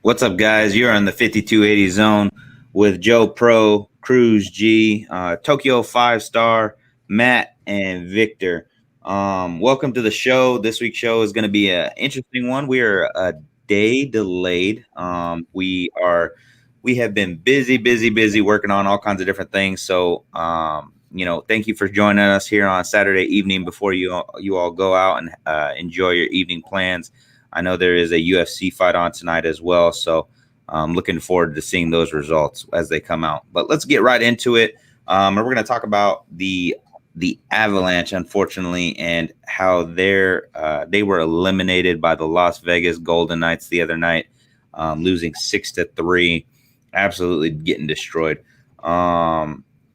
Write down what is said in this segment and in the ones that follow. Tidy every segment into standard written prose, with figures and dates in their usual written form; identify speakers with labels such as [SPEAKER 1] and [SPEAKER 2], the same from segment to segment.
[SPEAKER 1] What's up, guys? You're on the 5280 zone with Joe Pro, Cruz G, Tokyo 5 Star, Matt, and Victor. Welcome to the show. This week's show is going to be an interesting one. We are a day delayed. We have been busy working on all kinds of different things. So, thank you for joining us here on Saturday evening before you all go out and enjoy your evening plans. I know there is a UFC fight on tonight as well, so I'm looking forward to seeing those results as they come out. But let's get right into it. And we're going to talk about the Avalanche, unfortunately, and how they were eliminated by the Las Vegas Golden Knights the other night, losing 6-3, absolutely getting destroyed.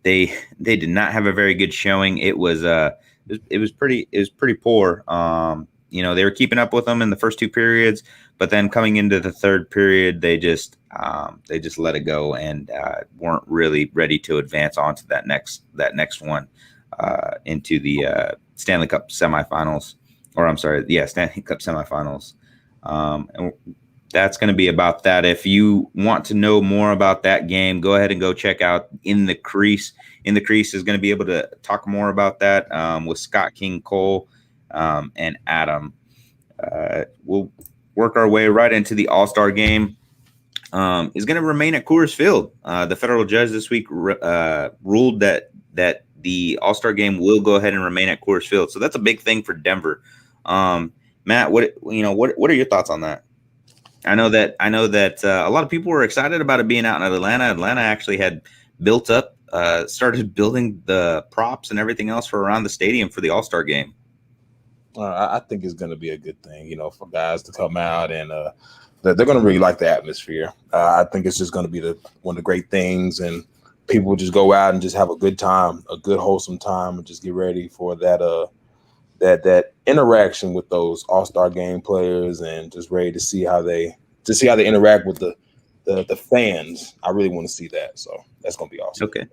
[SPEAKER 1] They did not have a very good showing. It was pretty poor. They were keeping up with them in the first two periods, but then coming into the third period, they just let it go and weren't really ready to advance on to that next one into the Stanley Cup semifinals, Stanley Cup semifinals. And that's going to be about that. If you want to know more about that game, go ahead and go check out In the Crease. In the Crease is going to be able to talk more about that with Scott King Cole and Adam. We'll work our way right into the All-Star game. Is going to remain at Coors Field. The federal judge this week ruled that the All-Star game will go ahead and remain at Coors Field. So that's a big thing for Denver. Matt, what are your thoughts on that? I know that a lot of people were excited about it being out in Atlanta. Atlanta actually had started building the props and everything else for around the stadium for the All-Star game.
[SPEAKER 2] I think it's going to be a good thing, for guys to come out and they're going to really like the atmosphere. I think it's just going to be one of the great things, and people will just go out and just have a good time, a good wholesome time, and just get ready for that interaction with those All-Star game players, and just ready to see how they interact with the fans. I really want to see that, so that's going to be awesome.
[SPEAKER 1] Okay,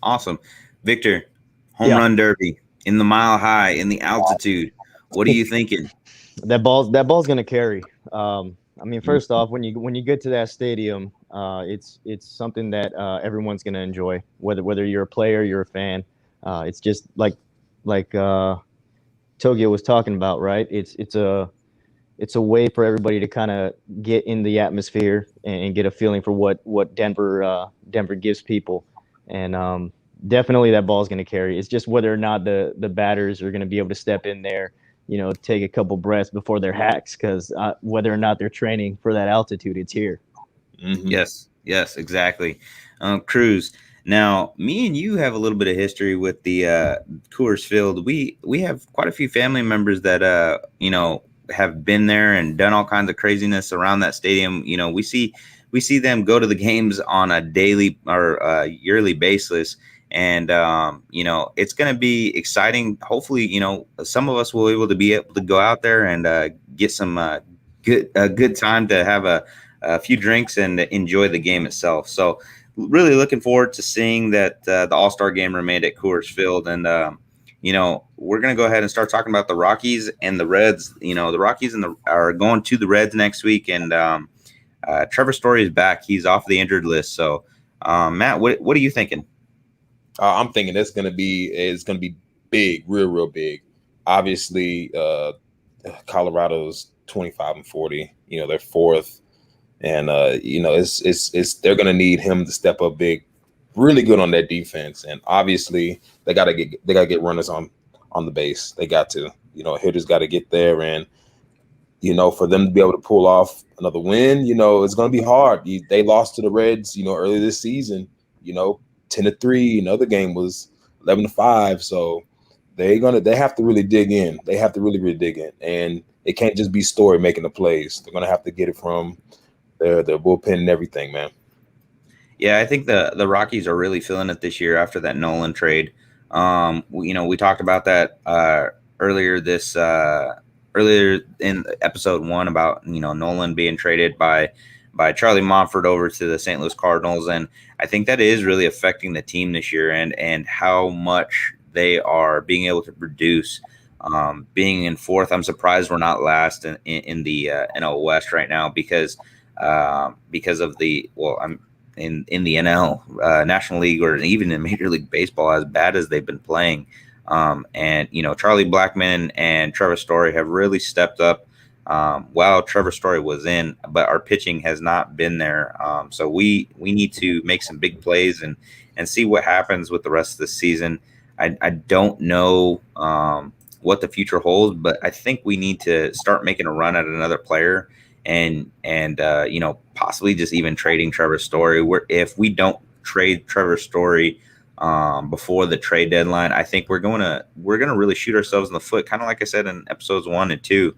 [SPEAKER 1] awesome, Victor. Home run derby in the Mile High, in the altitude. What are you thinking?
[SPEAKER 3] That ball's gonna carry. First off, when you get to that stadium, it's something that everyone's gonna enjoy. Whether you're a player, you're a fan. It's just like Tokyo was talking about, right? It's a way for everybody to kind of get in the atmosphere and get a feeling for what Denver gives people, and definitely that ball's gonna carry. It's just whether or not the batters are gonna be able to step in there, take a couple breaths before their hacks, because whether or not they're training for that altitude, it's here.
[SPEAKER 1] Mm-hmm. Yes, exactly. Cruz. Now, me and you have a little bit of history with the Coors Field. We have quite a few family members that have been there and done all kinds of craziness around that stadium. We see them go to the games on a daily or yearly basis. And, it's going to be exciting. Hopefully, some of us will be able to go out there and get some good time to have a few drinks and enjoy the game itself. So really looking forward to seeing that the All-Star game remained at Coors Field. And, we're going to go ahead and start talking about the Rockies and the Reds. The Rockies are going to the Reds next week. And Trevor Story is back. He's off the injured list. So, Matt, what are you thinking?
[SPEAKER 2] I'm thinking it's gonna be big, real big. Obviously, Colorado's 25-40. They're fourth, and it's they're gonna need him to step up big, really good on that defense. And obviously, they gotta get runners on the base. They got to, hitters got to get there, and for them to be able to pull off another win, it's gonna be hard. They lost to the Reds, earlier this season, 10-3. Another game was 11-5. So they have to really dig in. They have to really dig in, and it can't just be Story making the plays. They're gonna have to get it from their bullpen and everything, man.
[SPEAKER 1] Yeah, I think the Rockies are really feeling it this year after that Nolan trade. We talked about that earlier in episode 1 about Nolan being traded by Charlie Monfort over to the St. Louis Cardinals. And I think that is really affecting the team this year and how much they are being able to produce. Being in fourth, I'm surprised we're not last in the NL West right now, because because of I'm in the NL, National League, or even in Major League Baseball, as bad as they've been playing. And Charlie Blackmon and Trevor Story have really stepped up. While Trevor Story was in, but our pitching has not been there. So we need to make some big plays and see what happens with the rest of the season. I don't know what the future holds, but I think we need to start making a run at another player and possibly just even trading Trevor Story. If we don't trade Trevor Story before the trade deadline, I think we're gonna really shoot ourselves in the foot, kind of like I said in episodes 1 and 2.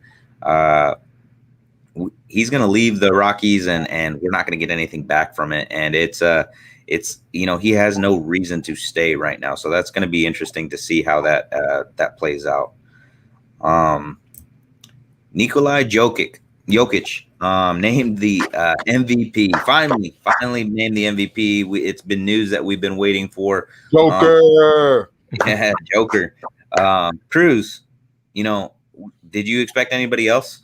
[SPEAKER 1] He's going to leave the Rockies and we're not going to get anything back from it. And it's he has no reason to stay right now. So that's going to be interesting to see how that plays out. Nikolai Jokic, named the MVP. Finally named the MVP. It's been news that we've been waiting for.
[SPEAKER 2] Joker.
[SPEAKER 1] Yeah, Joker. Cruz, did you expect anybody else?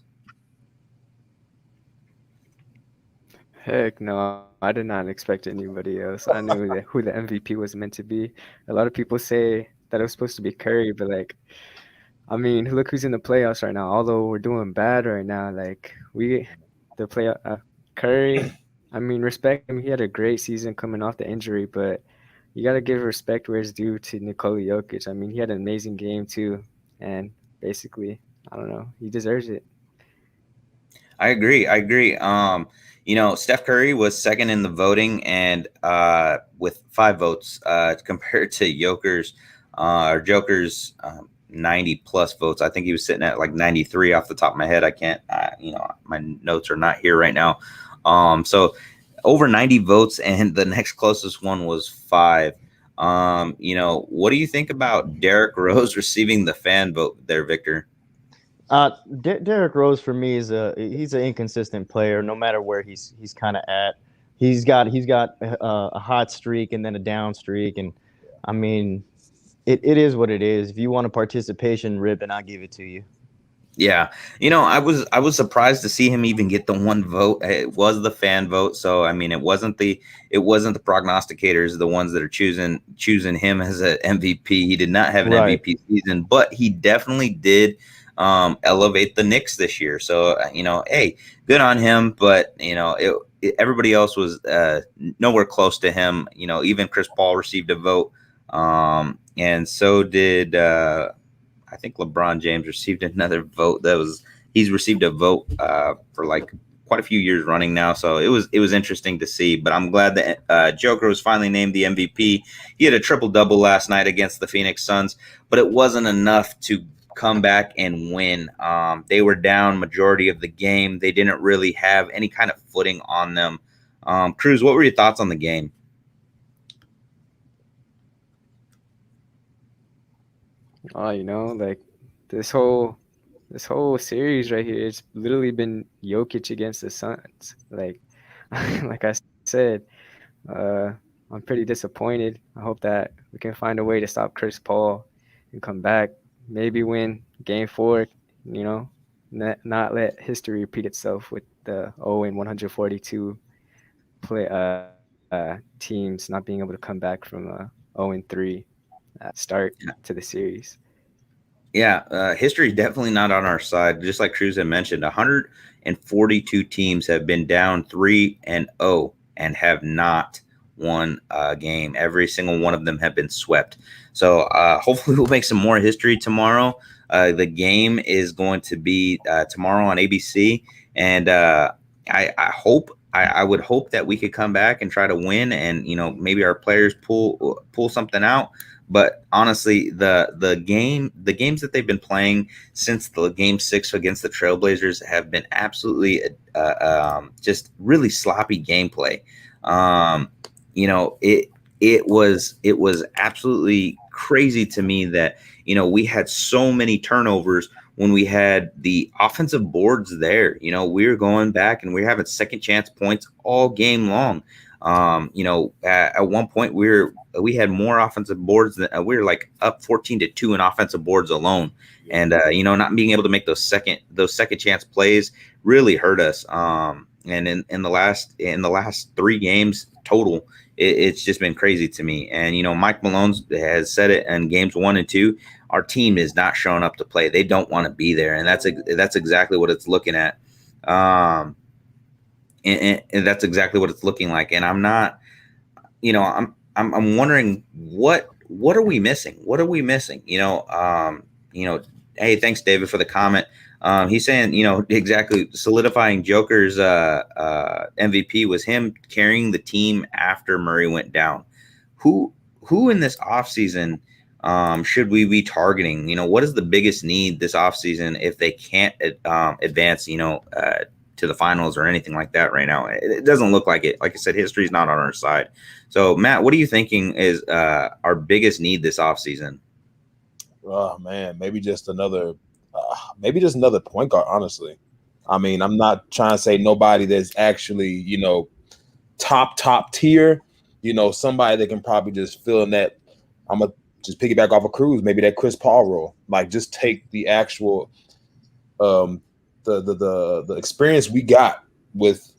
[SPEAKER 4] Heck no, I did not expect anybody else. I knew who the MVP was meant to be. A lot of people say that it was supposed to be Curry, but look who's in the playoffs right now. Although we're doing bad right now, Curry. Respect him. He had a great season coming off the injury, but you got to give respect where it's due to Nikola Jokic. He had an amazing game too, and basically, I don't know, he deserves it.
[SPEAKER 1] I agree. Steph Curry was second in the voting and with 5 votes compared to Joker's 90 plus votes. I think he was sitting at like 93 off the top of my head. I can't, my notes are not here right now. So over 90 votes, and the next closest one was 5. What do you think about Derrick Rose receiving the fan vote there, Victor?
[SPEAKER 3] Derrick Rose for me he's an inconsistent player. No matter where he's kind of at, he's got a hot streak and then a down streak, and it is what it is. If you want a participation ribbon, I'll give it to you.
[SPEAKER 1] Yeah, I was surprised to see him even get the 1 vote. It was the fan vote, so it wasn't the prognosticators, the ones that are choosing him as an MVP. He did not have an MVP season, but he definitely did elevate the Knicks this year. So hey, good on him. But everybody else was nowhere close to him. Even Chris Paul received a vote, and so did I think LeBron James received another vote. He's received a vote for like quite a few years running now. So it was interesting to see. But I'm glad that Joker was finally named the MVP. He had a triple-double last night against the Phoenix Suns, but it wasn't enough to come back and win. They were down majority of the game. They didn't really have any kind of footing on them. Cruz, what were your thoughts on the game?
[SPEAKER 4] This whole series right here, it's literally been Jokic against the Suns. Like I said, I'm pretty disappointed. I hope that we can find a way to stop Chris Paul and come back, maybe win Game 4. Not let history repeat itself with the 0-142 teams not being able to come back from a 0-3 start to the series.
[SPEAKER 1] Yeah, history is definitely not on our side. Just like Cruz had mentioned, 142 teams have been down 3-0 and have not won a game. Every single one of them have been swept. So hopefully we'll make some more history tomorrow. The game is going to be tomorrow on ABC, and I would hope that we could come back and try to win, and maybe our players pull something out. But honestly, the games that they've been playing since the Game 6 against the Trailblazers have been absolutely just really sloppy gameplay. It was absolutely crazy to me that we had so many turnovers when we had the offensive boards there. We were going back and we were having second chance points all game long. At one point we had more offensive boards than we were like up 14-2 in offensive boards alone. And not being able to make those second chance plays really hurt us. And in the last 3 games total, it's just been crazy to me. And Mike Malone has said it in games 1 and 2. Our team is not showing up to play. They don't want to be there, and that's exactly what it's looking at. And that's exactly what it's looking like. And I'm not, I'm wondering what are we missing? What are we missing? Hey, thanks, David, for the comment. He's saying, exactly solidifying Joker's MVP was him carrying the team after Murray went down. Who in this offseason should we be targeting? What is the biggest need this offseason if they can't advance, to the finals or anything like that right now? It doesn't look like it. Like I said, history's not on our side. So, Matt, what are you thinking is our biggest need this offseason?
[SPEAKER 2] Oh man, maybe just another point guard. Honestly, I mean, I'm not trying to say nobody that's actually top tier. Somebody that can probably just fill in that. I'm gonna just piggyback off of Cruz, maybe that Chris Paul role. Like, just take the actual the experience we got with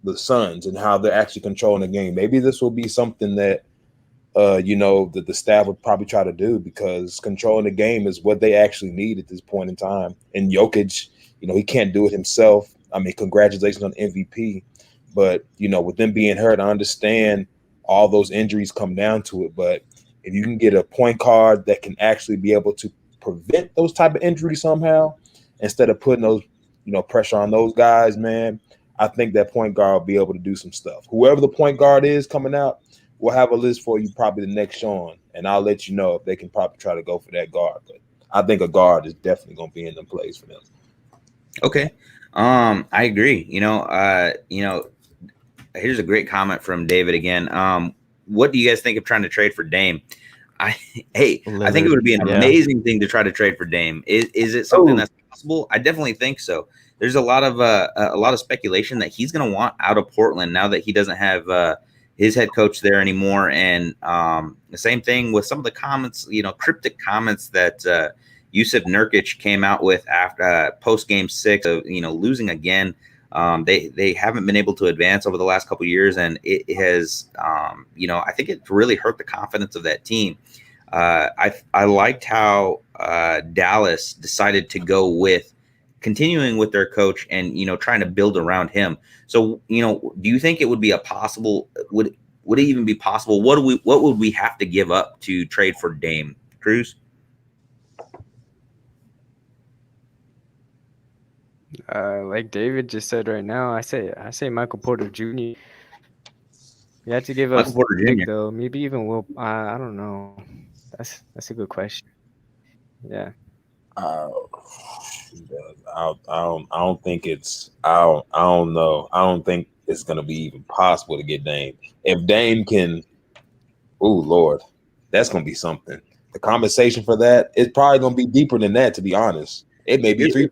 [SPEAKER 2] the Suns and how they're actually controlling the game. Maybe this will be something that that the staff would probably try to do, because controlling the game is what they actually need at this point in time. And Jokic, he can't do it himself. I mean, congratulations on MVP, but with them being hurt, I understand all those injuries come down to it. But if you can get a point guard that can actually be able to prevent those type of injuries somehow, instead of putting those, pressure on those guys, man, I think that point guard will be able to do some stuff. Whoever the point guard is coming out, we'll have a list for you probably the next Sean, and I'll let you know if they can probably try to go for that guard. But I think a guard is definitely going to be in them plays for them.
[SPEAKER 1] Okay. I agree. Here's a great comment from David again. What do you guys think of trying to trade for Dame? I think it would be an amazing thing to try to trade for Dame. Is it something that's possible? I definitely think so. There's a lot of speculation that he's going to want out of Portland now that he doesn't have his head coach there anymore. And the same thing with some of the comments, cryptic comments that Jusuf Nurkic came out with after post game 6 of losing again. They haven't been able to advance over the last couple of years, and it has I think it really hurt the confidence of that team. I liked how Dallas decided to go with continuing with their coach and trying to build around him. So do you think it would be would it even be possible? What would we have to give up to trade for Dame? Cruz?
[SPEAKER 4] Like David just said right now, I say Michael Porter Jr. You have to give us
[SPEAKER 1] Porter Jr.
[SPEAKER 4] though. Maybe even Will. I don't know. That's a good question. Yeah.
[SPEAKER 2] I don't think it's. I don't know. I don't think it's gonna be even possible to get Dame. If Dame can, oh Lord, that's gonna be something. The compensation for that is probably gonna be deeper than that. To be honest, it may be 3.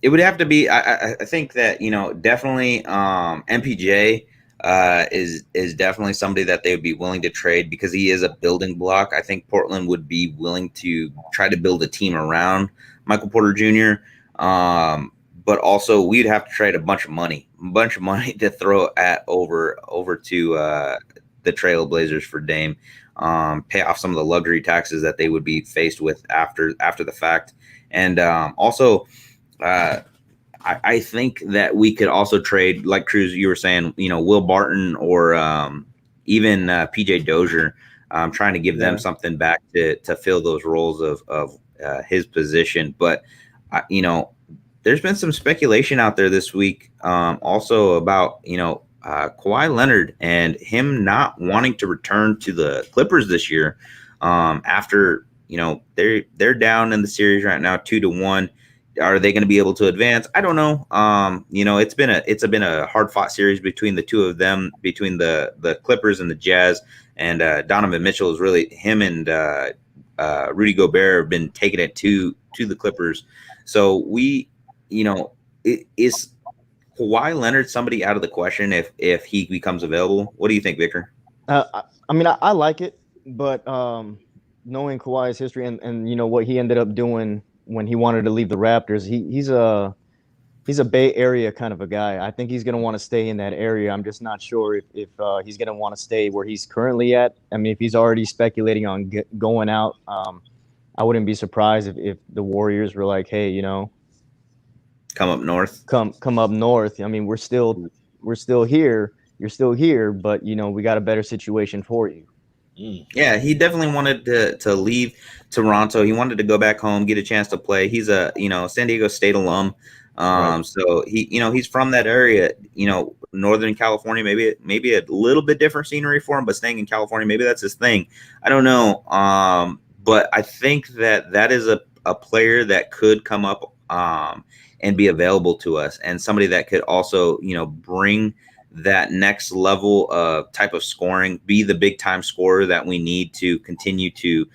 [SPEAKER 1] It would have to be. I think that definitely MPJ is definitely somebody that they would be willing to trade because he is a building block. I think Portland would be willing to try to build a team around Michael Porter Jr. But also we'd have to trade a bunch of money to throw over to the Trailblazers for Dame, pay off some of the luxury taxes that they would be faced with after the fact, and also. I think that we could also trade, like Cruz, you were saying, Will Barton or even PJ Dozier, trying to give them something back to fill those roles of his position. But, there's been some speculation out there this week also about, Kawhi Leonard and him not wanting to return to the Clippers this year after, they're down in the series right now 2-1. Are they going to be able to advance? I don't know. It's been a hard fought series between the two of them, between the Clippers and the Jazz, and Donovan Mitchell is really him and Rudy Gobert have been taking it to the Clippers. So is Kawhi Leonard somebody out of the question if he becomes available? What do you think, Victor?
[SPEAKER 3] I like it, but knowing Kawhi's history and what he ended up doing when he wanted to leave the Raptors, he's a Bay Area kind of a guy. I think he's going to want to stay in that area. I'm just not sure if he's going to want to stay where he's currently at. I mean, if he's already speculating on going out, I wouldn't be surprised if the Warriors were like, hey,
[SPEAKER 1] come up north.
[SPEAKER 3] Come up north. I mean, we're still here. You're still here, but we got a better situation for you.
[SPEAKER 1] Yeah, he definitely wanted to leave Toronto. He wanted to go back home, get a chance to play. He's a San Diego State alum.
[SPEAKER 3] Right.
[SPEAKER 1] So he's from that area, Northern California, maybe a little bit different scenery for him, but staying in California, maybe that's his thing. I don't know. But I think that is a player that could come up and be available to us, and somebody that could also, bring that next level of type of scoring, be the big time scorer that we need to continue to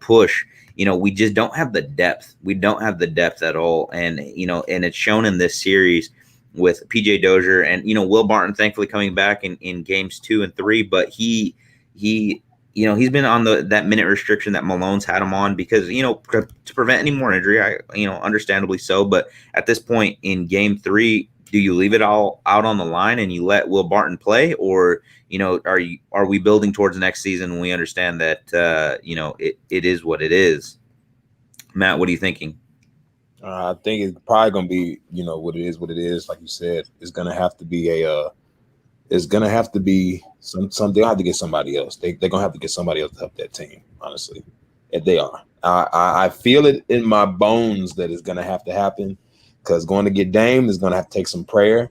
[SPEAKER 1] push. We just don't have the depth. We don't have the depth at all. And, and it's shown in this series with PJ Dozier and, Will Barton, thankfully coming back in games 2 and 3, but he's been on that minute restriction that Malone's had him on because, to prevent any more injury, understandably so. But at this point in game 3, do you leave it all out on the line and you let Will Barton play, or are we building towards next season when we understand that it is what it is? Matt, what are you thinking?
[SPEAKER 2] I think it's probably gonna be what it is. Like you said, it's gonna have to be some. They'll have to get somebody else. They're gonna have to get somebody else to help that team. Honestly, if they are, I feel it in my bones that it's gonna have to happen. Because going to get Dame is going to have to take some prayer,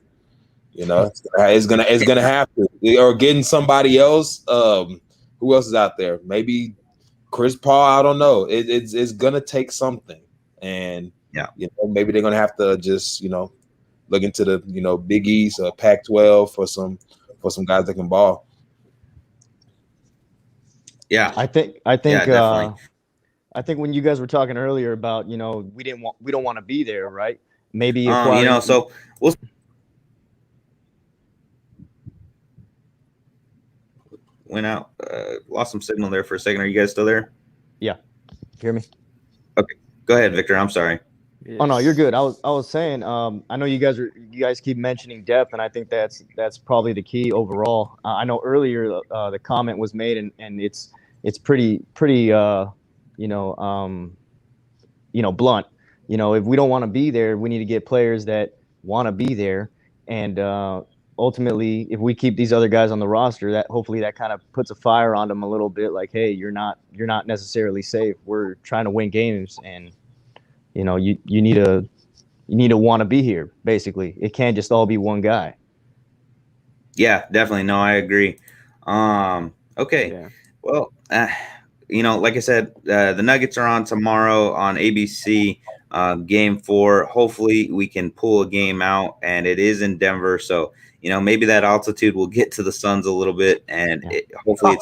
[SPEAKER 2] it's gonna have to, or getting somebody else. Who else is out there? Maybe Chris Paul. I don't know. It's going to take something, and maybe they're going to have to just look into the Big East or Pac-12 for some guys that can ball.
[SPEAKER 1] Yeah,
[SPEAKER 3] I think.
[SPEAKER 1] definitely.
[SPEAKER 3] I think when you guys were talking earlier about we don't want to be there, right? Maybe
[SPEAKER 1] so we'll went out, lost some signal there for a second. Are you guys still there?
[SPEAKER 3] Yeah, hear me?
[SPEAKER 1] Okay, go ahead, Victor. I'm sorry.
[SPEAKER 4] Yes.
[SPEAKER 3] Oh no, you're good. I was saying, I know you guys keep mentioning depth, and I think that's probably the key overall. I know earlier the comment was made, and it's pretty blunt. If we don't want to be there, we need to get players that want to be there. And ultimately, if we keep these other guys on the roster, that hopefully that kind of puts a fire on them a little bit. Like, hey, you're not necessarily safe. We're trying to win games, and you need to want to be here. Basically, it can't just all be one guy.
[SPEAKER 1] Yeah, definitely. No, I agree. Okay.
[SPEAKER 4] Yeah.
[SPEAKER 1] Well, like I said, the Nuggets are on tomorrow on ABC. Game 4. Hopefully we can pull a game out, and it is in Denver. So, maybe that altitude will get to the Suns a little bit, and hopefully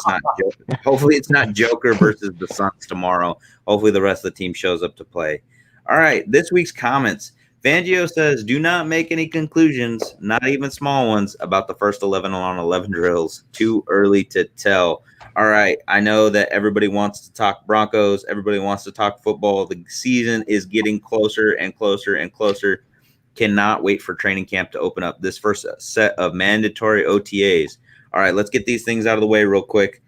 [SPEAKER 1] it's not Joker versus the Suns tomorrow. Hopefully the rest of the team shows up to play. All right, this week's comments. Fangio says, do not make any conclusions, not even small ones, about the first 11 on 11 drills. Too early to tell. All right, I know that everybody wants to talk Broncos. Everybody wants to talk football. The season is getting closer and closer and closer. Cannot wait for training camp to open up. This first set of mandatory OTAs. All right, let's get these things out of the way real quick.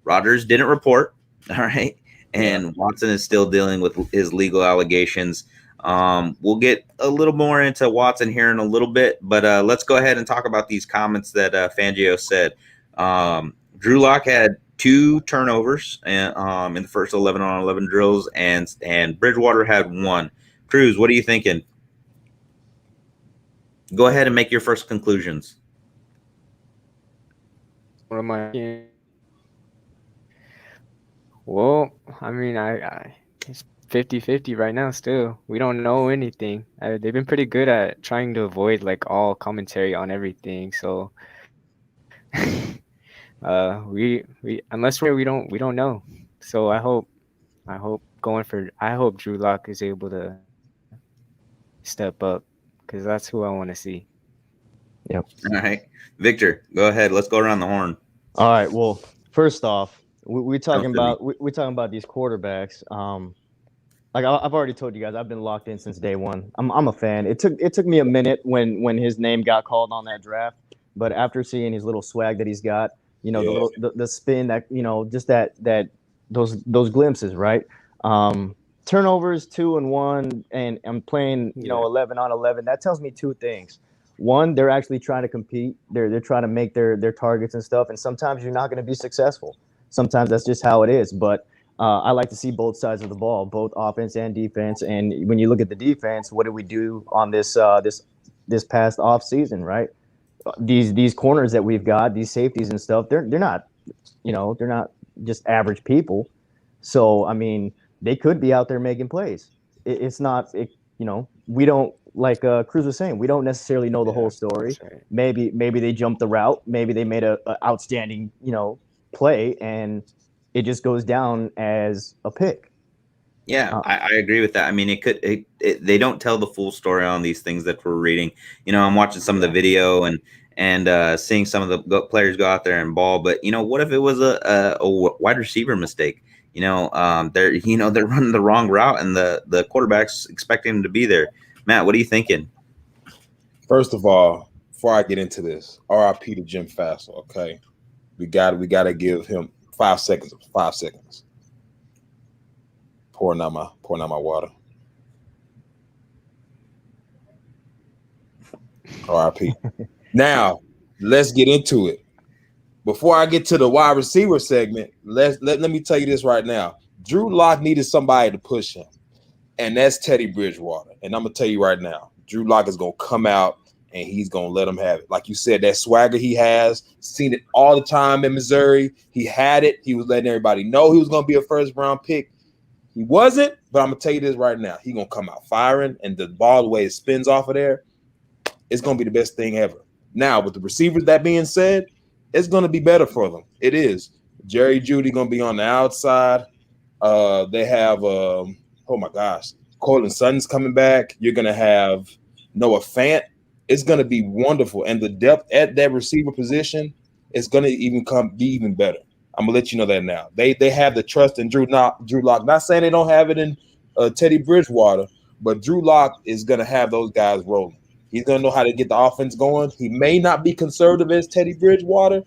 [SPEAKER 1] Rodgers didn't report. All right, and Watson is still dealing with his legal allegations. We'll get a little more into Watson here in a little bit, but let's go ahead and talk about these comments that Fangio said. Drew Lock had 2 turnovers in the first 11 on 11 drills, and Bridgewater had 1. Cruz, what are you thinking? Go ahead and make your first conclusions.
[SPEAKER 4] What am I thinking? Well, I mean, it's 50-50 right now still. We don't know anything. They've been pretty good at trying to avoid all commentary on everything. So we unless we don't know. So I hope Drew Lock is able to step up, because that's who I want to see.
[SPEAKER 3] Yep.
[SPEAKER 1] All right, Victor, go ahead. Let's go around the horn.
[SPEAKER 3] All right. Well, first off, we're talking about these quarterbacks. like I've already told you guys, I've been locked in since day one. I'm a fan. It took me a minute when his name got called on that draft, but after seeing his little swag that he's got, the
[SPEAKER 2] Yeah.
[SPEAKER 3] little the spin that just that those glimpses, right? Turnovers 2-1, and I'm playing 11 on 11. That tells me two things. One, they're actually trying to compete. They're trying to make their targets and stuff. And sometimes you're not going to be successful. Sometimes that's just how it is. But I like to see both sides of the ball, both offense and defense. And when you look at the defense, what did we do on this past off season, right? These corners that we've got, these safeties and stuff, they're not just average people. So I mean, they could be out there making plays. It's not we don't, like Cruz was saying, we don't necessarily know the whole story.
[SPEAKER 4] Right.
[SPEAKER 3] Maybe they jumped the route. Maybe they made a outstanding play, and it just goes down as a pick.
[SPEAKER 1] Yeah, I agree with that. I mean, they don't tell the full story on these things that we're reading. I'm watching some of the video and seeing some of the players go out there and ball. But what if it was a wide receiver mistake? They're running the wrong route, and the quarterback's expecting him to be there. Matt, what are you thinking?
[SPEAKER 2] First of all, before I get into this, RIP to Jim Fassel. Okay, we got to give him 5 seconds. 5 seconds. Pouring out my water. RIP. Now let's get into it. Before I get to the wide receiver segment, let me tell you this right now. Drew Lock needed somebody to push him, and that's Teddy Bridgewater. And I'm gonna tell you right now, Drew Lock is gonna come out and he's gonna let him have it. Like you said, that swagger he has, seen it all the time in Missouri. He had it. He was letting everybody know he was gonna be a first round pick. He wasn't, but I'm gonna tell you this right now. He's gonna come out firing, and the ball, the way it spins off of there, it's gonna be the best thing ever. Now, with the receivers, that being said, it's gonna be better for them. It is. Jerry Jeudy gonna be on the outside. They have oh my gosh, Cortland Sutton's coming back. You're gonna have Noah Fant. It's gonna be wonderful, and the depth at that receiver position is gonna be even better. I'm gonna let you know that now. They have the trust in Drew Lock. Not saying they don't have it in Teddy Bridgewater, but Drew Lock is gonna have those guys rolling. He's gonna know how to get the offense going. He may not be conservative as Teddy Bridgewater,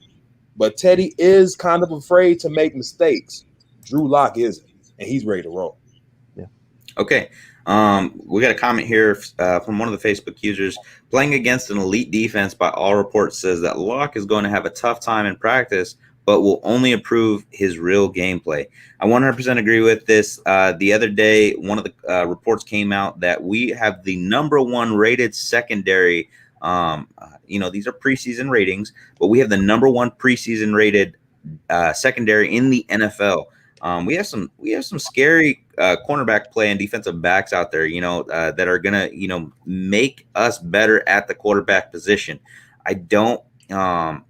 [SPEAKER 2] but Teddy is kind of afraid to make mistakes. Drew Lock isn't, and he's ready to roll.
[SPEAKER 3] Yeah.
[SPEAKER 1] Okay. We got a comment here from one of the Facebook users. Playing against an elite defense, by all reports, says that Lock is going to have a tough time in practice, but will only improve his real gameplay. I 100% agree with this. The other day, one of the reports came out that we have the #1 rated secondary. These are preseason ratings, but we have the #1 preseason rated secondary in the NFL. We have some scary cornerback play and defensive backs out there, that are gonna, make us better at the quarterback position. I don't know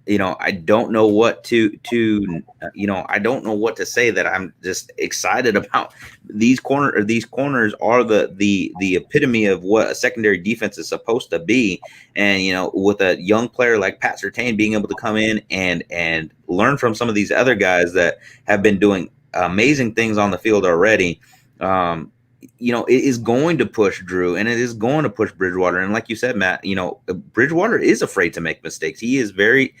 [SPEAKER 1] what I don't know what to say that I'm just excited about. These corners are the epitome of what a secondary defense is supposed to be. And, with a young player like Pat Surtain being able to come in and learn from some of these other guys that have been doing amazing things on the field already, it is going to push Drew, and it is going to push Bridgewater. And like you said, Matt, Bridgewater is afraid to make mistakes. He's very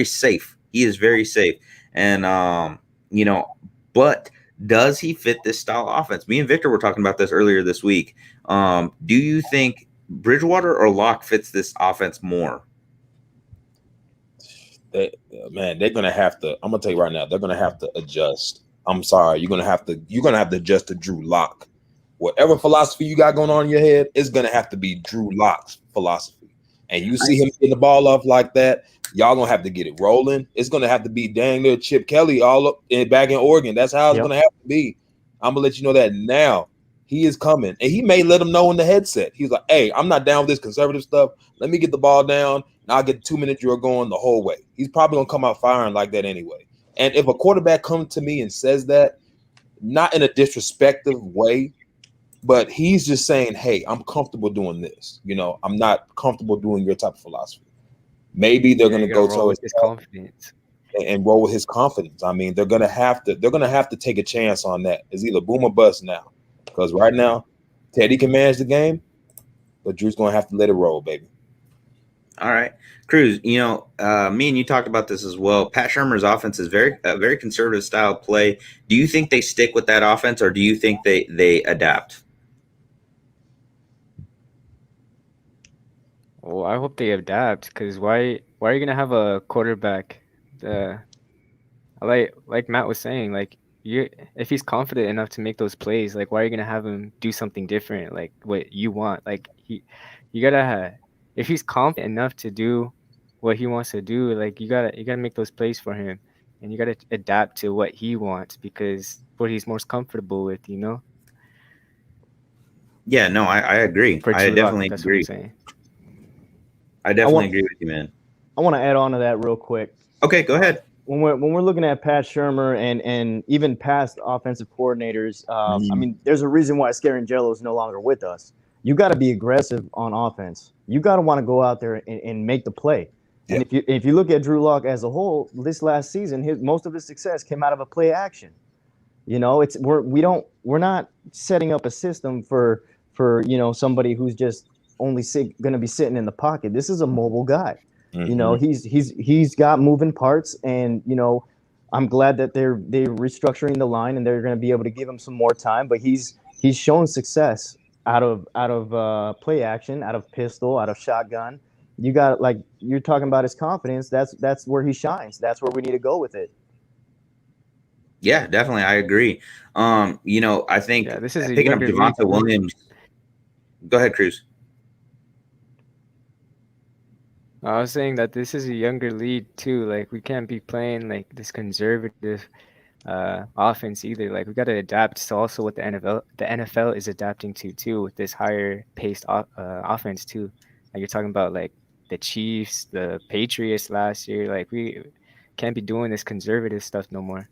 [SPEAKER 1] safe. He is very safe. And, but does he fit this style offense? Me and Victor were talking about this earlier this week. Do you think Bridgewater or Locke fits this offense more?
[SPEAKER 2] They're going to have to, I'm going to tell you right now, they're going to have to adjust. I'm sorry. You're going to have to adjust to Drew Lock. Whatever philosophy you got going on in your head, it's going to have to be Drew Lock's philosophy. And you see him getting the ball off like that, y'all going to have to get it rolling. It's going to have to be dang near Chip Kelly all up back in Oregon. That's how it's going to have to be. I'm going to let you know that now. He is coming. And he may let him know in the headset. He's like, hey, I'm not down with this conservative stuff. Let me get the ball down, and I'll get the 2-minute drill going the whole way. He's probably going to come out firing like that anyway. And if a quarterback comes to me and says that, not in a disrespectful way, but he's just saying, hey, I'm comfortable doing this. I'm not comfortable doing your type of philosophy. Maybe they're going to go towards
[SPEAKER 4] his confidence
[SPEAKER 2] and roll with his confidence. I mean, they're going to have to take a chance on that. It's either boom or bust now. Because right now, Teddy can manage the game, but Drew's gonna have to let it roll, baby.
[SPEAKER 1] All right, Cruz. Me and you talked about this as well. Pat Shermer's offense is very conservative style of play. Do you think they stick with that offense, or do you think they adapt?
[SPEAKER 4] Well, I hope they adapt, because why are you gonna have a quarterback? Like Matt was saying, like, if he's confident enough to make those plays, like, why are you gonna have him do something different, like what you want? Like, you gotta if he's confident enough to do what he wants to do, like, you gotta make those plays for him, and you gotta adapt to what he wants, because what he's most comfortable with, you know.
[SPEAKER 1] Yeah, no, I agree.
[SPEAKER 4] For
[SPEAKER 1] I
[SPEAKER 4] Drew Lock,
[SPEAKER 1] definitely
[SPEAKER 4] that's what I'm
[SPEAKER 1] agree.
[SPEAKER 4] saying.
[SPEAKER 1] I definitely agree with you, man.
[SPEAKER 3] I want to add on to that real quick.
[SPEAKER 1] Okay, go ahead.
[SPEAKER 3] When we're looking at Pat Shermer and even past offensive coordinators, I mean, there's a reason why Scarangello is no longer with us. You got to be aggressive on offense. You got to want to go out there and make the play.
[SPEAKER 2] Yeah.
[SPEAKER 3] And if you look at Drew Lock as a whole, this last season, most of his success came out of a play action. You know, we're not setting up a system for somebody who's just only going to be sitting in the pocket. This is a mobile guy. You know, he's got moving parts, and I'm glad that they're restructuring the line and they're going to be able to give him some more time. But he's shown success out of play action, out of pistol, out of shotgun. You got, like, you're talking about his confidence. That's where he shines. That's where we need to go with it.
[SPEAKER 1] Yeah, definitely, I agree. I think
[SPEAKER 4] this is
[SPEAKER 1] picking up Javonte Williams. Go ahead, Cruz.
[SPEAKER 4] I was saying that this is a younger lead too. Like, we can't be playing like this conservative offense either. Like, we got to adapt to also what the NFL is adapting to too, with this higher paced offense too. Like, you're talking about like the Chiefs, the Patriots last year. Like, we can't be doing this conservative stuff no more.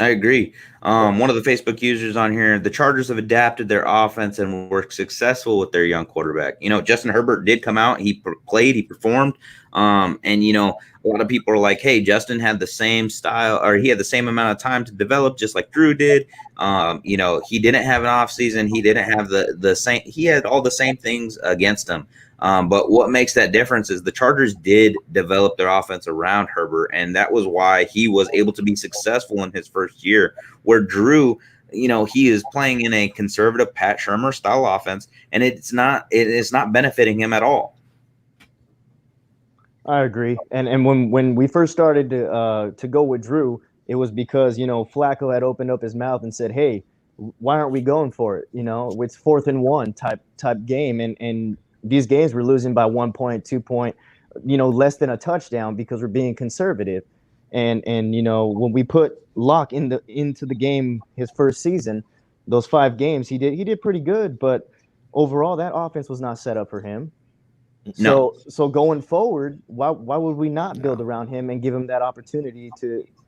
[SPEAKER 1] I agree. One of the Facebook users on here, the Chargers have adapted their offense and were successful with their young quarterback. Justin Herbert did come out. He played, he performed. And, a lot of people are like, hey, Justin had the same style, or he had the same amount of time to develop, just like Drew did. He didn't have an off season. He didn't have the same. He had all the same things against him. But what makes that difference is the Chargers did develop their offense around Herbert, and that was why he was able to be successful in his first year. Where Drew, he is playing in a conservative Pat Shermer style offense, and it is not benefiting him at all.
[SPEAKER 3] I agree. And when we first started to go with Drew, it was because Flacco had opened up his mouth and said, "Hey, why aren't we going for it? It's 4th and 1 type game, and these games we're losing by 1 point, 2 point, less than a touchdown because we're being conservative." And when we put Locke into the game his first season, those 5 games he did pretty good, but overall that offense was not set up for him.
[SPEAKER 1] No.
[SPEAKER 3] So going forward, why would we not build around him and give him that opportunity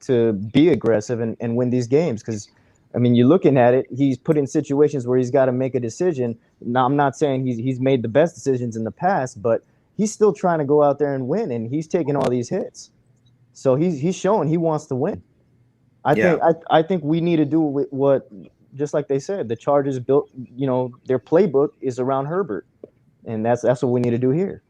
[SPEAKER 3] to be aggressive and win these games? Because I mean, you're looking at it, he's put in situations where he's got to make a decision. Now, I'm not saying he's made the best decisions in the past, but he's still trying to go out there and win, and he's taking all these hits. So he's showing he wants to win. I think we need to do what, just like they said, the Chargers built, their playbook is around Herbert, and that's what we need to do here.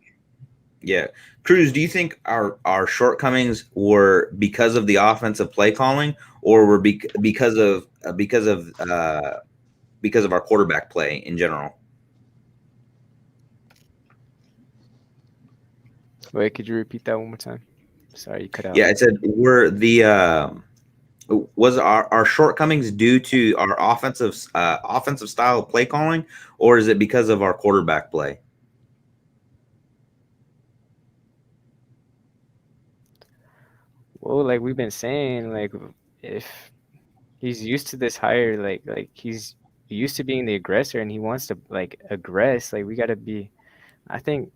[SPEAKER 1] Yeah. Cruz, do you think our shortcomings were because of the offensive play calling, or were because of our quarterback play in general?
[SPEAKER 4] Wait, could you repeat that one more time? Sorry, you cut out.
[SPEAKER 1] Yeah, I said, was our shortcomings due to our offensive style of play calling, or is it because of our quarterback play?
[SPEAKER 4] Well, like we've been saying, like, if he's used to this higher, like he's used to being the aggressor and he wants to like aggress, like we gotta be, I think,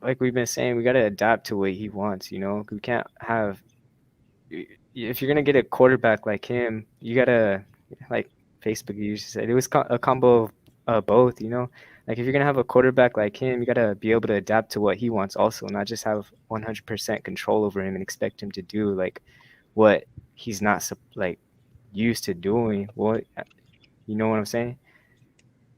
[SPEAKER 4] like we've been saying, we gotta adapt to what he wants. We can't have, if you're gonna get a quarterback like him, you gotta, like Facebook used to say, it was a combo of both. Like, if you're gonna have a quarterback like him, you gotta be able to adapt to what he wants also, not just have 100% control over him and expect him to do like what he's not like used to doing. What, you know what I'm saying?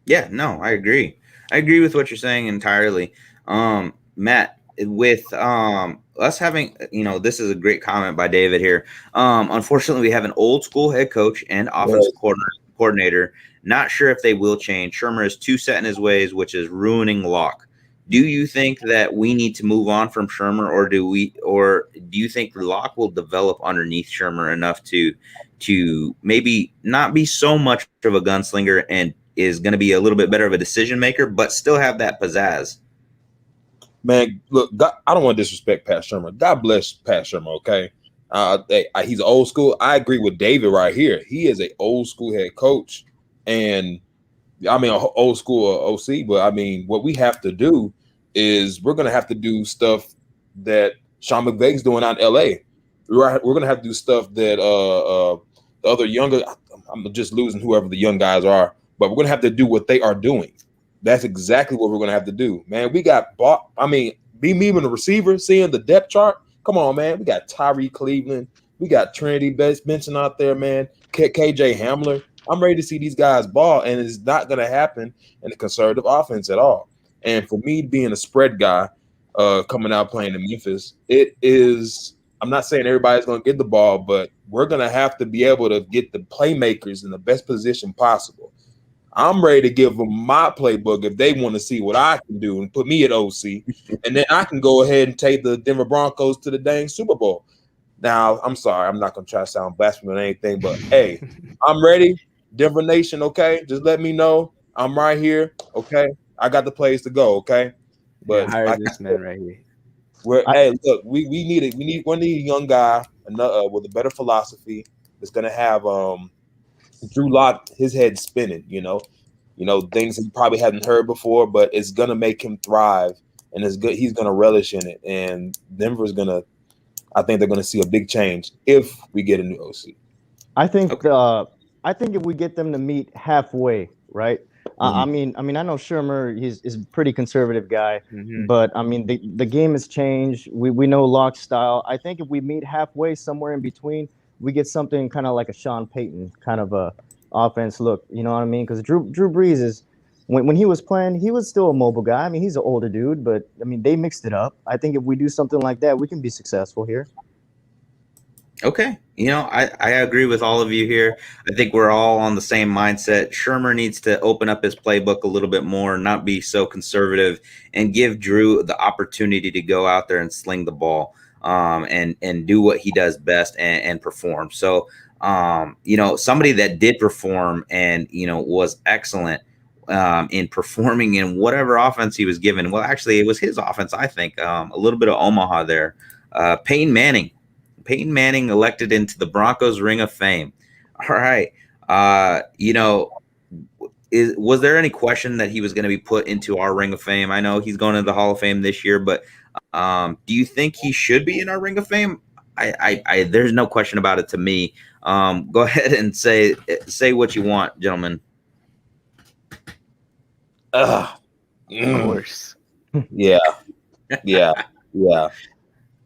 [SPEAKER 1] Yeah, no, I agree. I agree with what you're saying entirely. Matt, with us having, this is a great comment by David here. Unfortunately, we have an old school head coach and offensive coordinator. Not sure if they will change. Shermer is too set in his ways, which is ruining Locke. Do you think that we need to move on from Shermer, or do you think Locke will develop underneath Shermer enough to maybe not be so much of a gunslinger and is going to be a little bit better of a decision maker, but still have that pizzazz?
[SPEAKER 2] Man, look, God, I don't want to disrespect Pat Shermer. God bless Pat Shermer, okay? He's old school. I agree with David right here. He is an old school head coach. And I mean, old school OC, but I mean, what we have to do is we're going to have to do stuff that Sean McVay's doing out in LA. We're going to have to do stuff that the other younger, I'm just losing whoever the young guys are, but we're going to have to do what they are doing. That's exactly what we're going to have to do, man. We got bought. I mean, me and the receiver, seeing the depth chart. Come on, man. We got Tyree Cleveland. We got Trinity Benson out there, man. KJ Hamler. I'm ready to see these guys ball, and it's not going to happen in the conservative offense at all. And for me being a spread guy coming out playing in Memphis, it is – I'm not saying everybody's going to get the ball, but we're going to have to be able to get the playmakers in the best position possible. I'm ready to give them my playbook if they want to see what I can do and put me at OC. And then I can go ahead and take the Denver Broncos to the dang Super Bowl. Now, I'm sorry. I'm not going to try to sound blasphemous or anything, but, hey, I'm ready. Denver Nation, okay? Just let me know. I'm right here, okay? I got the place to go, okay?
[SPEAKER 4] But hire this man right here.
[SPEAKER 2] Hey, look, we need one young guy with a better philosophy that's going to have Drew Lock, his head spinning, things he probably hadn't heard before, but it's gonna make him thrive, and it's good. He's gonna relish in it, and Denver's gonna. I think they're gonna see a big change if we get a new OC.
[SPEAKER 3] I think if we get them to meet halfway, right? Mm-hmm. I mean, I know Shermer, he's a pretty conservative guy, mm-hmm. but I mean, the game has changed. We know Locke's style. I think if we meet halfway, somewhere in between, we get something kind of like a Sean Payton kind of a offense look, you know what I mean? Because Drew Brees is, when he was playing, he was still a mobile guy. I mean, he's an older dude, but I mean, they mixed it up. I think if we do something like that, we can be successful here.
[SPEAKER 1] Okay. I agree with all of you here. I think we're all on the same mindset. Shermer needs to open up his playbook a little bit more, not be so conservative, and give Drew the opportunity to go out there and sling the ball. And do what he does best and perform. So, somebody that did perform and, was excellent in performing in whatever offense he was given. Well, actually, it was his offense, I think, a little bit of Omaha there. Peyton Manning. Peyton Manning elected into the Broncos Ring of Fame. All right. Was there any question that he was going to be put into our Ring of Fame? I know he's going to the Hall of Fame this year, but do you think he should be in our Ring of Fame? I there's no question about it to me. Go ahead and say what you want, gentlemen.
[SPEAKER 4] Of course.
[SPEAKER 2] Yeah.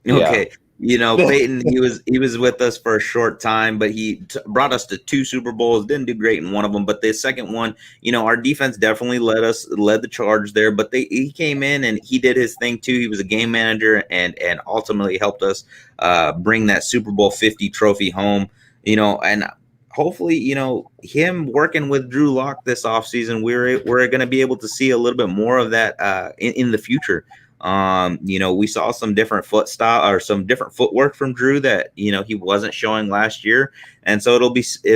[SPEAKER 1] Okay. Peyton, he was with us for a short time, but he brought us to 2 Super Bowls, didn't do great in one of them. But the second one, our defense definitely led the charge there, but he came in and he did his thing too. He was a game manager and ultimately helped us bring that Super Bowl 50 trophy home, and hopefully, him working with Drew Lock this offseason, we're going to be able to see a little bit more of that in the future. We saw some different some different footwork from Drew that, he wasn't showing last year. And so it'll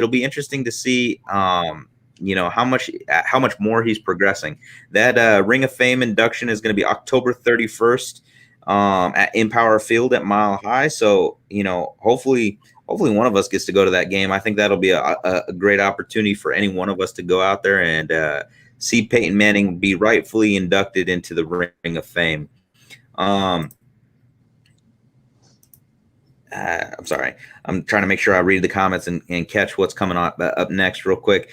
[SPEAKER 1] be interesting to see, how much more he's progressing. That Ring of Fame induction is going to be October 31st at Empower Field at Mile High. So, hopefully one of us gets to go to that game. I think that'll be a great opportunity for any one of us to go out there and see Peyton Manning be rightfully inducted into the Ring of Fame. I'm sorry. I'm trying to make sure I read the comments and catch what's coming up next real quick.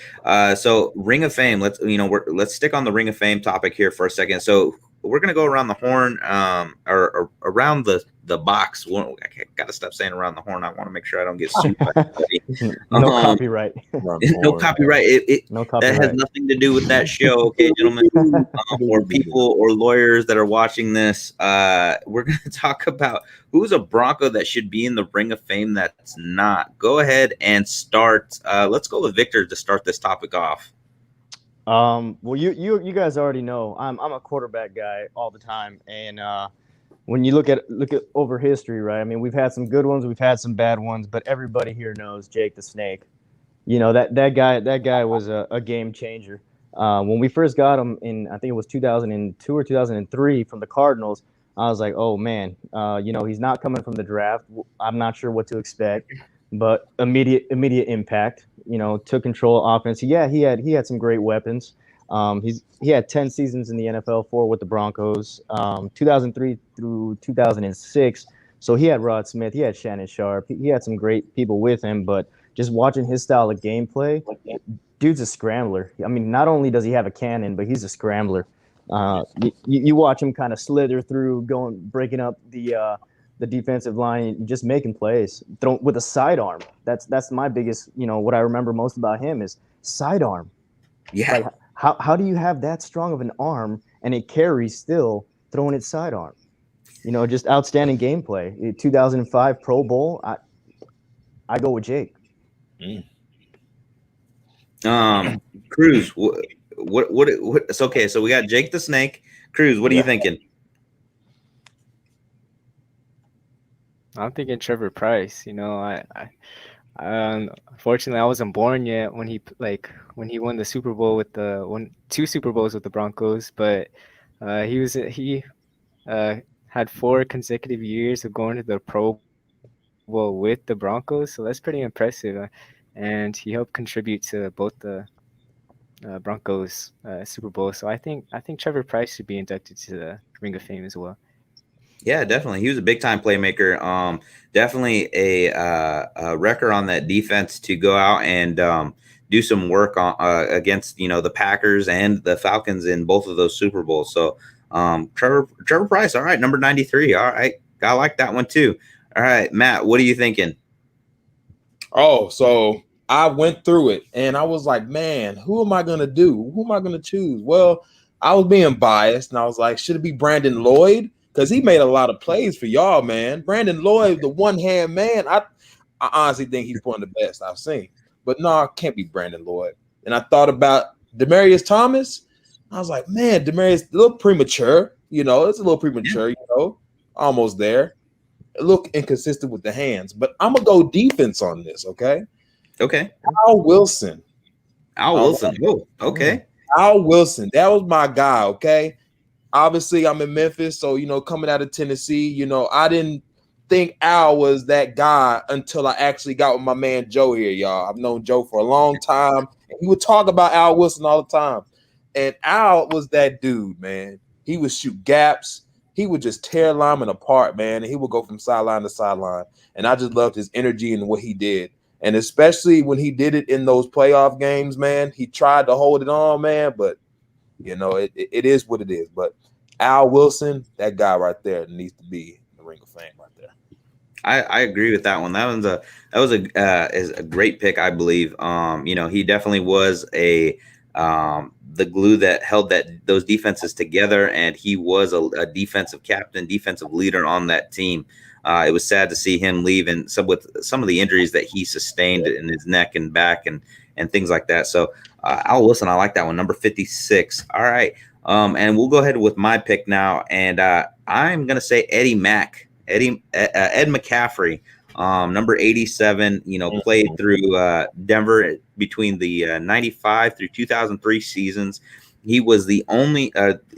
[SPEAKER 1] So Ring of Fame, let's stick on the Ring of Fame topic here for a second. So we're gonna go around the horn, or around the box. I gotta stop saying around the horn. I want to make sure I don't get sued by anybody.
[SPEAKER 3] No copyright.
[SPEAKER 1] No copyright.
[SPEAKER 3] No
[SPEAKER 1] That has
[SPEAKER 3] copyright.
[SPEAKER 1] nothing to do with that show, okay, gentlemen, or people or lawyers that are watching this. We're gonna talk about who's a Bronco that should be in the Ring of Fame that's not. Go ahead and start. Let's go with Victor to start this topic off.
[SPEAKER 3] Well, you guys already know I'm a quarterback guy all the time, and when you look at over history, right? I mean, we've had some good ones, we've had some bad ones, but everybody here knows Jake the Snake. You know that guy was a game changer. When we first got him in, I think it was 2002 or 2003 from the Cardinals, I was like, oh man, he's not coming from the draft. I'm not sure what to expect, but immediate impact. Took control of offense. Yeah, he had some great weapons. He had 10 seasons in the NFL, 4 with the Broncos, 2003 through 2006. So he had Rod Smith, he had Shannon Sharp, he had some great people with him. But just watching his style of gameplay, dude's a scrambler. I mean, not only does he have a cannon, but he's a scrambler. You watch him kind of slither through, breaking up the defensive line, just making plays, with a sidearm. That's my biggest, what I remember most about him is sidearm.
[SPEAKER 1] Yeah.
[SPEAKER 3] Like, how do you have that strong of an arm and it carries still throwing it sidearm? Just outstanding gameplay. 2005 Pro Bowl. I go with Jake.
[SPEAKER 1] Cruz, what? It's okay. So we got Jake the Snake. Cruz, what are you thinking?
[SPEAKER 4] I'm thinking Trevor Price. Unfortunately, I wasn't born yet when he won the Super Bowl with two Super Bowls with the Broncos, but he had 4 consecutive years of going to the Pro Bowl with the Broncos, so that's pretty impressive. And he helped contribute to both the Broncos Super Bowl. So I think Trevor Price should be inducted to the Ring of Fame as well.
[SPEAKER 1] Yeah, definitely. He was a big time playmaker. Definitely a wrecker on that defense to go out and do some work on against the Packers and the Falcons in both of those Super Bowls. So Trevor Price, all right, number 93. All right, I like that one too. All right, Matt, what are you thinking?
[SPEAKER 2] Oh, so I went through it and I was like, man, who am I gonna do? Who am I gonna choose? Well, I was being biased and I was like, should it be Brandon Lloyd? Because he made a lot of plays for y'all, man. Brandon Lloyd, the one-hand man, I honestly think he's one of the best I've seen. But no, it can't be Brandon Lloyd. And I thought about Demaryius Thomas. I was like, man, Demaryius, a little premature. It's a little premature, almost there. A little inconsistent with the hands. But I'm going to go defense on this, okay?
[SPEAKER 1] Okay.
[SPEAKER 2] Al Wilson.
[SPEAKER 1] Oh, okay.
[SPEAKER 2] Al Wilson. That was my guy, okay? Obviously, I'm in Memphis, so, coming out of Tennessee, I didn't think Al was that guy until I actually got with my man Joe here, y'all. I've known Joe for a long time, and he would talk about Al Wilson all the time. And Al was that dude, man. He would shoot gaps. He would just tear linemen apart, man, and he would go from sideline to sideline. And I just loved his energy and what he did. And especially when he did it in those playoff games, man, he tried to hold it on, man, but it is what it is. But Al Wilson, that guy right there needs to be in the Ring of Fame right there.
[SPEAKER 1] I agree with that one. That was a great pick, I believe. He definitely was the glue that held those defenses together, and he was a defensive captain, defensive leader on that team. It was sad to see him leave, and with some of the injuries that he sustained in his neck and back and things like that. So Al Wilson, I like that one, number 56. All right. And we'll go ahead with my pick now. And I'm going to say Ed McCaffrey, number 87, played through Denver between the 95 through 2003 seasons. He was the only,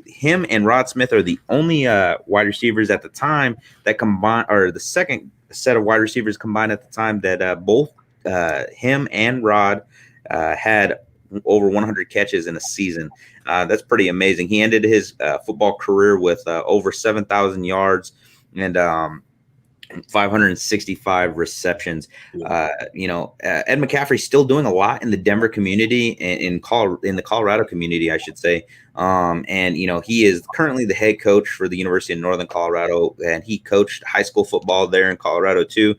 [SPEAKER 1] him and Rod Smith are the only wide receivers at the time that combined, or the second set of wide receivers combined at the time that both him and Rod had over 100 catches in a season. That's pretty amazing. He ended his football career with over 7,000 yards and 565 receptions. Ed McCaffrey's still doing a lot in the Denver community in the Colorado community, I should say. And he is currently the head coach for the University of Northern Colorado, and he coached high school football there in Colorado too.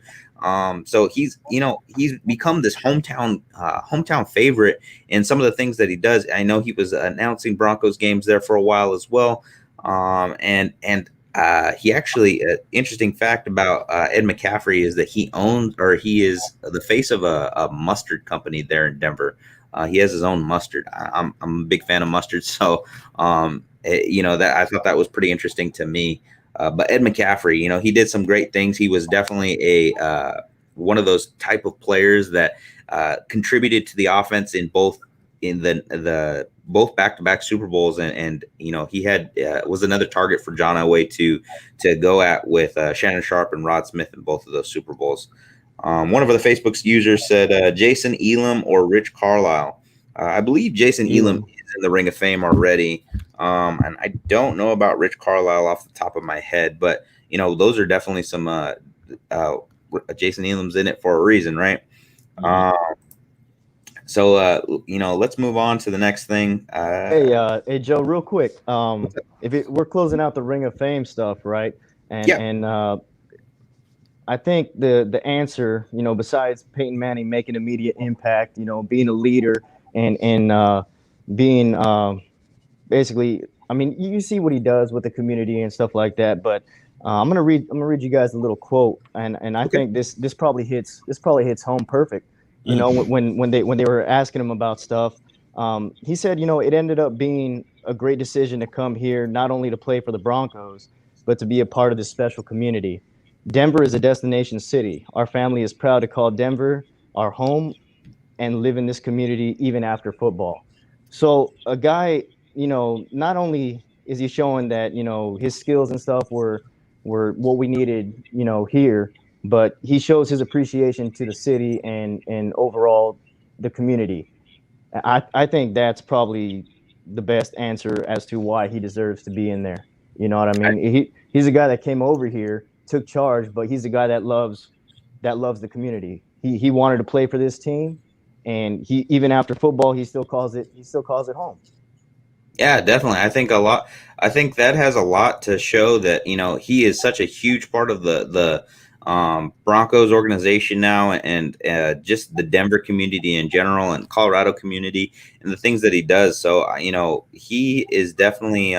[SPEAKER 1] So he's become this hometown favorite in some of the things that he does. I know he was announcing Broncos games there for a while as well. He actually, interesting fact about Ed McCaffrey is that he is the face of a mustard company there in Denver. He has his own mustard. I'm a big fan of mustard, so that I thought that was pretty interesting to me. But Ed McCaffrey, he did some great things. He was definitely one of those type of players that contributed to the offense in both back-to-back Super Bowls, and he had was another target for John Elway to go at with Shannon Sharpe and Rod Smith in both of those Super Bowls. One of the Facebook users said Jason Elam or Rich Carlisle. I believe Jason Elam is in the Ring of Fame already, and I don't know about Rich Carlisle off the top of my head, but those are definitely some. Jason Elam's in it for a reason, right? So let's move on to the next thing.
[SPEAKER 3] Hey, Joe, real quick. We're closing out the Ring of Fame stuff, right? And I think the answer, besides Peyton Manning making immediate impact, being a leader and being basically, I mean, you see what he does with the community and stuff like that. But I'm gonna read you guys a little quote, and I think this probably hits home perfect. When they were asking him about stuff, he said, it ended up being a great decision to come here, not only to play for the Broncos, but to be a part of this special community. Denver is a destination city. Our family is proud to call Denver our home and live in this community even after football. So a guy, not only is he showing that, his skills and stuff were what we needed, here, but he shows his appreciation to the city and overall the community. I think that's probably the best answer as to why he deserves to be in there. You know what I mean? He's a guy that came over here, took charge, but he's a guy that loves the community. He wanted to play for this team, and he, even after football, he still calls it home.
[SPEAKER 1] Yeah, definitely. I think that has a lot to show that, he is such a huge part of the Broncos organization now, and just the Denver community in general and Colorado community and the things that he does. So, he is definitely,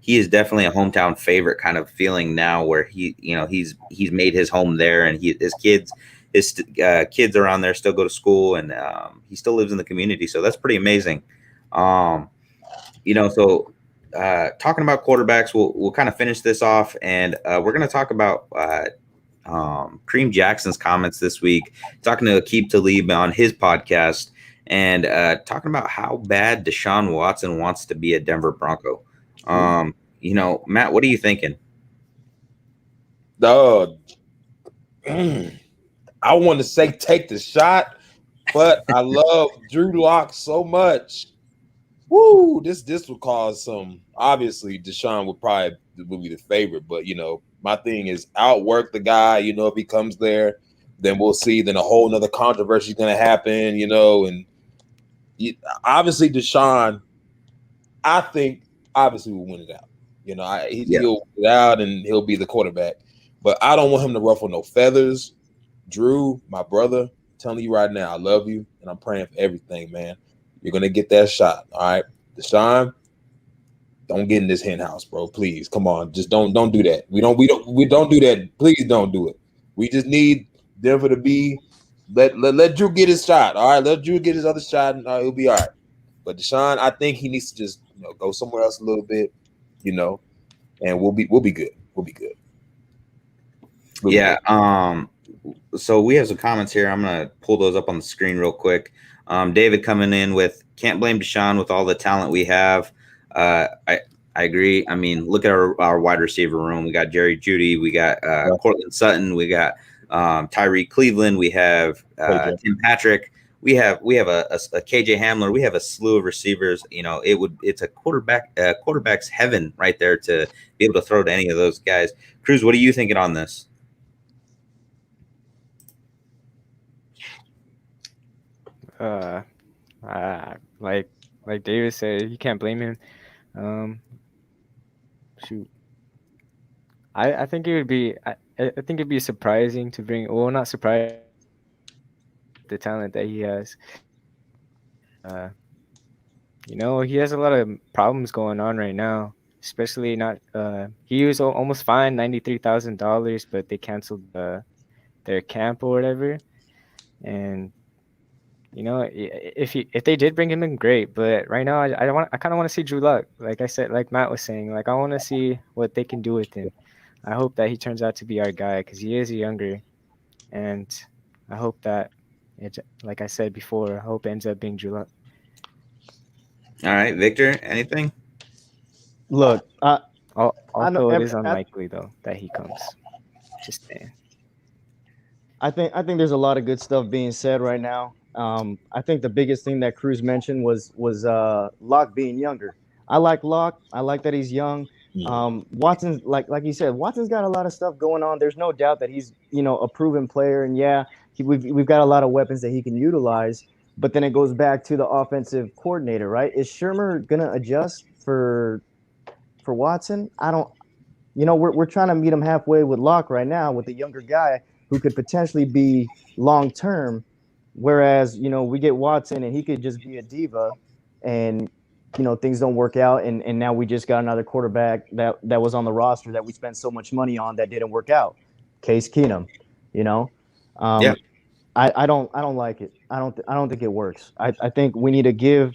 [SPEAKER 1] he is definitely a hometown favorite kind of feeling now, where he's made his home there, and his kids around there still go to school, and he still lives in the community. So that's pretty amazing. Talking about quarterbacks, we'll kind of finish this off, and we're going to talk about Kareem Jackson's comments this week, talking to Aqib Talib on his podcast, and talking about how bad Deshaun Watson wants to be a Denver Bronco. Matt, what are you thinking?
[SPEAKER 2] I want to say take the shot, but I love Drew Lock so much. Woo! This will cause some. Obviously, Deshaun will be the favorite, but my thing is outwork the guy. If he comes there, then we'll see. Then a whole nother controversy is going to happen. And obviously Deshaun, I think obviously will win it out. He'll win it out, and he'll be the quarterback. But I don't want him to ruffle no feathers. Drew, my brother, I'm telling you right now, I love you, and I'm praying for everything, man. You're gonna get that shot, all right? Deshaun, don't get in this hen house, bro. Please, come on, just don't do that. We don't do that. Please don't do it. We just need Denver to be let Drew get his shot, all right? Let Drew get his other shot, and he'll be all right. But Deshaun, I think he needs to just go somewhere else a little bit, and we'll be good. We'll be good.
[SPEAKER 1] So we have some comments here. I'm gonna pull those up on the screen real quick. David coming in with, can't blame Deshaun with all the talent we have. I agree. I mean, look at our wide receiver room. We got Jerry Jeudy. We got Cortland Sutton. We got Tyree Cleveland. We have Tim Patrick. we have a KJ Hamler. We have a slew of receivers. It's a quarterback's heaven right there to be able to throw to any of those guys. Cruz, what are you thinking on this?
[SPEAKER 4] Like David said, you can't blame him. Shoot, I think it would be I think it'd be surprising to bring. Well, not surprising, the talent that he has. Uh, he has a lot of problems going on right now. Especially not. He was almost fined $93,000, but they canceled their camp or whatever. And if they did bring him in, great. But right now, I kind of want to see Drew Luck. Like I said, like Matt was saying, like I want to see what they can do with him. I hope that he turns out to be our guy because he is younger, and I hope that like I said before, I hope it ends up being Drew Luck.
[SPEAKER 1] All right, Victor, anything?
[SPEAKER 3] Look,
[SPEAKER 4] Although it is unlikely though that he comes. Just saying.
[SPEAKER 3] I think there's a lot of good stuff being said right now. I think the biggest thing that Cruz mentioned was Locke being younger. I like Locke. I like that he's young. Watson, like you said, Watson's got a lot of stuff going on. There's no doubt that he's a proven player, and we've got a lot of weapons that he can utilize. But then it goes back to the offensive coordinator, right? Is Shermer gonna adjust for Watson? I don't. We're trying to meet him halfway with Locke right now with a younger guy who could potentially be long term. Whereas, we get Watson and he could just be a diva and, things don't work out. And now we just got another quarterback that was on the roster that we spent so much money on that didn't work out. Case Keenum,
[SPEAKER 1] Yeah.
[SPEAKER 3] I don't like it. I don't think it works. I think we need to give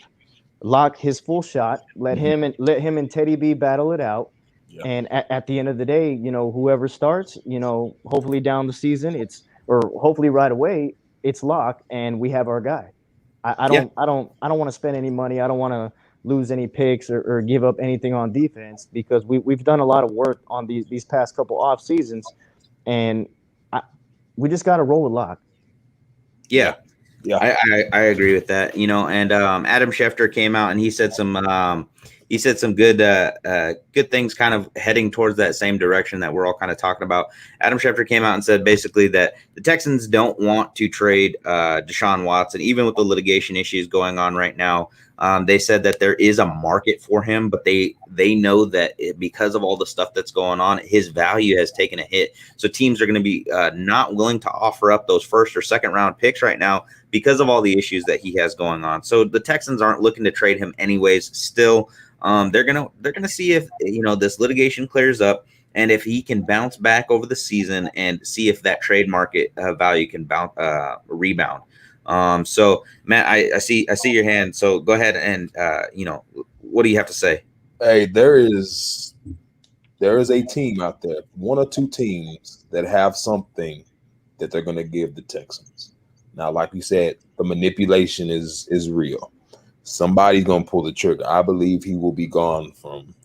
[SPEAKER 3] Locke his full shot. Let him and Teddy B battle it out. Yeah. And at the end of the day, whoever starts, hopefully down the season, hopefully right away, it's Locke, and we have our guy. I don't want to spend any money. I don't want to lose any picks or give up anything on defense because we've done a lot of work on these past couple off seasons, and we just got to roll with Locke.
[SPEAKER 1] Yeah. I agree with that. And Adam Schefter came out and he said some good things, kind of heading towards that same direction that we're all kind of talking about. Adam Schefter came out and said basically that the Texans don't want to trade Deshaun Watson, even with the litigation issues going on right now. They said that there is a market for him, but they know that because of all the stuff that's going on, his value has taken a hit. So teams are going to be not willing to offer up those first or second round picks right now because of all the issues that he has going on. So the Texans aren't looking to trade him anyways. Still, they're gonna see if this litigation clears up and if he can bounce back over the season and see if that trade market value can rebound. So Matt, I see your hand. So go ahead and what do you have to say?
[SPEAKER 2] Hey, there is a team out there, one or two teams that have something that they're going to give the Texans. Now, like we said, the manipulation is real. Somebody's going to pull the trigger. I believe he will be gone from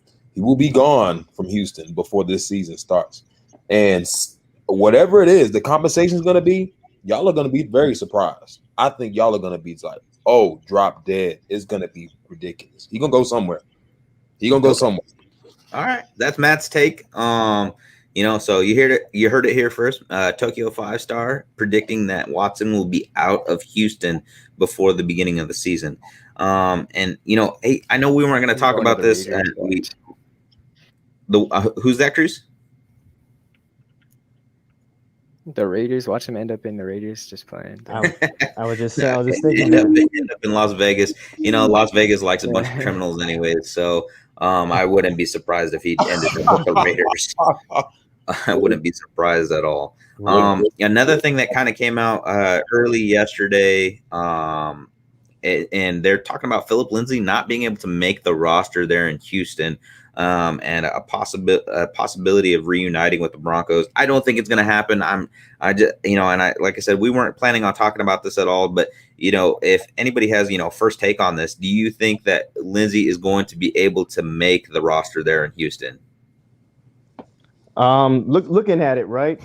[SPEAKER 2] Houston before this season starts. And whatever it is, the compensation is going to be, y'all are going to be very surprised. I think y'all are going to be like, oh, drop dead. It's going to be ridiculous. He's going to go somewhere.
[SPEAKER 1] All right. That's Matt's take. So you heard it here first. Tokyo 5-star predicting that Watson will be out of Houston before the beginning of the season. Hey, I know we weren't going to talk about this. Who's that, Cruz?
[SPEAKER 4] The Raiders. Watch him end up in the Raiders just playing.
[SPEAKER 3] I was just thinking
[SPEAKER 1] end up in Las Vegas. Las Vegas likes a bunch of criminals anyways, so I wouldn't be surprised if he ended up with the Raiders. I wouldn't be surprised at all. Another thing that kind of came out early yesterday, and they're talking about Philip Lindsay not being able to make the roster there in Houston. And a possibility of reuniting with the Broncos. I don't think it's going to happen. Like I said, we weren't planning on talking about this at all, but if anybody has, first take on this, do you think that Lindsay is going to be able to make the roster there in Houston?
[SPEAKER 3] Looking at it, right?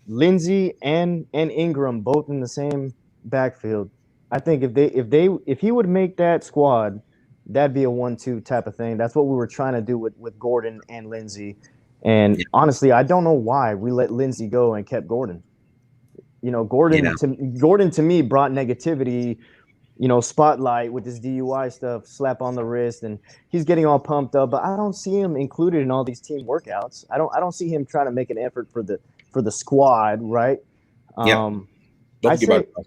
[SPEAKER 3] Lindsay and Ingram both in the same backfield. I think if he would make that squad, that'd be a 1-2 type of thing. That's what we were trying to do with Gordon and Lindsey. And
[SPEAKER 1] Yeah.
[SPEAKER 3] honestly, I don't know why we let Lindsey go and kept Gordon. You know,
[SPEAKER 1] Yeah.
[SPEAKER 3] Gordon to me brought negativity, you know, spotlight with this DUI stuff, slap on the wrist, and he's getting all pumped up. But I don't see him included in all these team workouts. I don't see him trying to make an effort for the squad, right?
[SPEAKER 1] Yep.
[SPEAKER 2] Don't
[SPEAKER 3] I
[SPEAKER 2] forget
[SPEAKER 3] say
[SPEAKER 2] about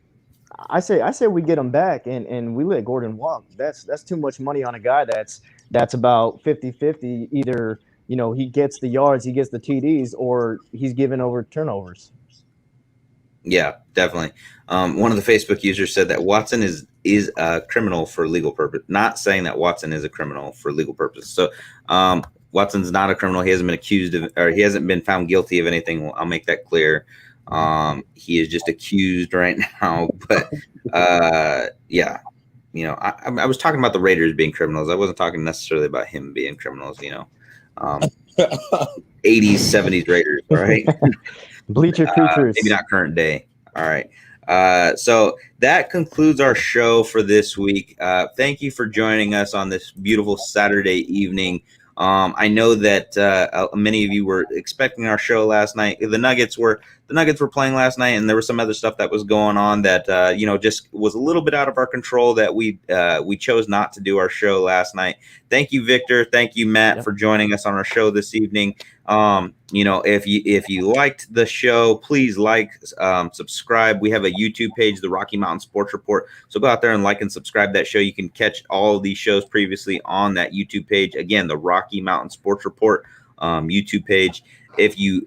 [SPEAKER 3] I say we get him back and we let Gordon walk. That's too much money on a guy that's about 50-50. Either, you know, he gets the yards, he gets the TDs, or he's giving over turnovers.
[SPEAKER 1] Yeah, definitely. One of the Facebook users said that Watson is a criminal for legal purpose. Not saying that Watson is a criminal for legal purpose. So Watson's not a criminal. He hasn't been accused of, or he hasn't been found guilty of anything. I'll make that clear. He is just accused right now. But yeah, you know, I was talking about the Raiders being criminals. I wasn't talking necessarily about him being criminals. You know, 80s, 70s Raiders, right?
[SPEAKER 3] Bleacher creatures.
[SPEAKER 1] Maybe not current day. All right. So that concludes our show for this week. Thank you for joining us on this beautiful Saturday evening. I know that many of you were expecting our show last night. The Nuggets were playing last night, and there was some other stuff that was going on that you know, just was a little bit out of our control. That we chose not to do our show last night. Thank you, Victor. Thank you, Matt, for joining us on our show this evening. You know, if you liked the show, please like, subscribe. We have a YouTube page, the Rocky Mountain Sports Report. So go out there and like and subscribe that show. You can catch all of these shows previously on that YouTube page. Again, the Rocky Mountain Sports Report YouTube page. If you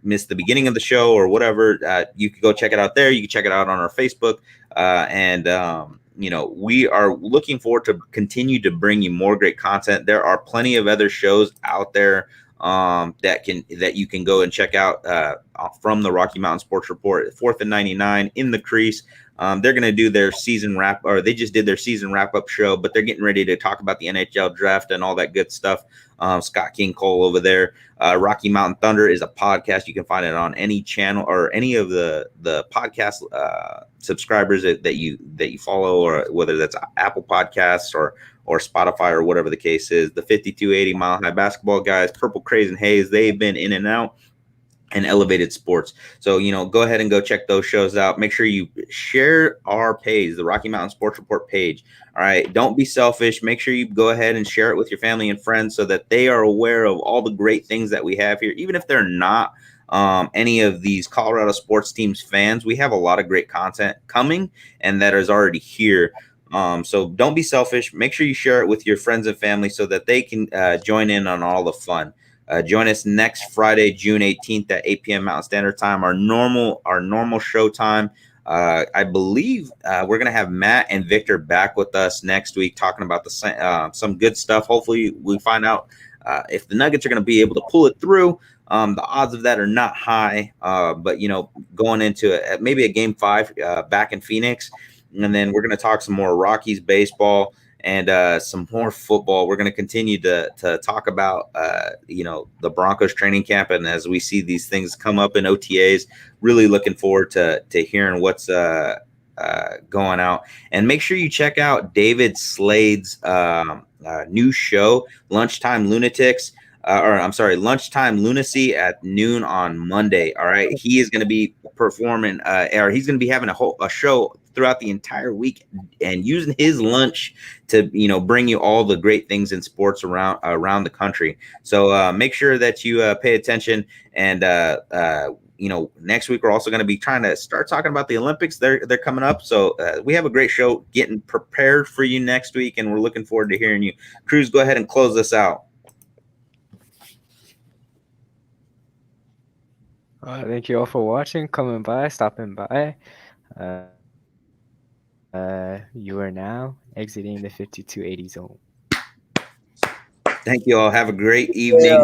[SPEAKER 1] missed the beginning of the show or whatever, you can go check it out there. You can check it out on our Facebook. You know, we are looking forward to continue to bring you more great content. There are plenty of other shows out there that you can go and check out from the Rocky Mountain Sports Report. 4th and 99 in the crease. They're going to do their season wrap, or they just did their season wrap up show, but they're getting ready to talk about the NHL draft and all that good stuff. Scott King Cole over there. Rocky Mountain Thunder is a podcast. You can find it on any channel or any of the podcast subscribers that you follow, or whether that's Apple Podcasts or Spotify or whatever the case is. The 5280 Mile High Basketball guys, Purple Craze and Haze, they've been in and out. And Elevated Sports. So, you know, go ahead and go check those shows out. Make sure you share our page, the Rocky Mountain Sports Report page. All right. Don't be selfish. Make sure you go ahead and share it with your family and friends so that they are aware of all the great things that we have here. Even if they're not any of these Colorado sports teams fans, we have a lot of great content coming and that is already here. So don't be selfish. Make sure you share it with your friends and family so that they can join in on all the fun. Join us next Friday, June 18th at 8 p.m. Mountain Standard Time, our normal show time. I believe we're going to have Matt and Victor back with us next week talking about some good stuff. Hopefully we find out if the Nuggets are going to be able to pull it through. The odds of that are not high, but, you know, going into maybe a game 5 back in Phoenix. And then we're going to talk some more Rockies baseball and some more football. We're going to continue to talk about, you know, the Broncos training camp. And as we see these things come up in OTAs, really looking forward to hearing what's going out. And make sure you check out David Slade's new show, Lunchtime Lunatics. Lunchtime Lunacy at noon on Monday. All right. He is going to be performing, or he's going to be having a show throughout the entire week and using his lunch to, you know, bring you all the great things in sports around the country. So make sure that you pay attention. And, you know, next week we're also going to be trying to start talking about the Olympics. They're coming up. So we have a great show getting prepared for you next week. And we're looking forward to hearing you. Cruz, go ahead and close this out.
[SPEAKER 4] Thank you all for watching, coming by, stopping by. You are now exiting the 5280 zone.
[SPEAKER 1] Thank you all. Have a great evening.
[SPEAKER 2] Yeah.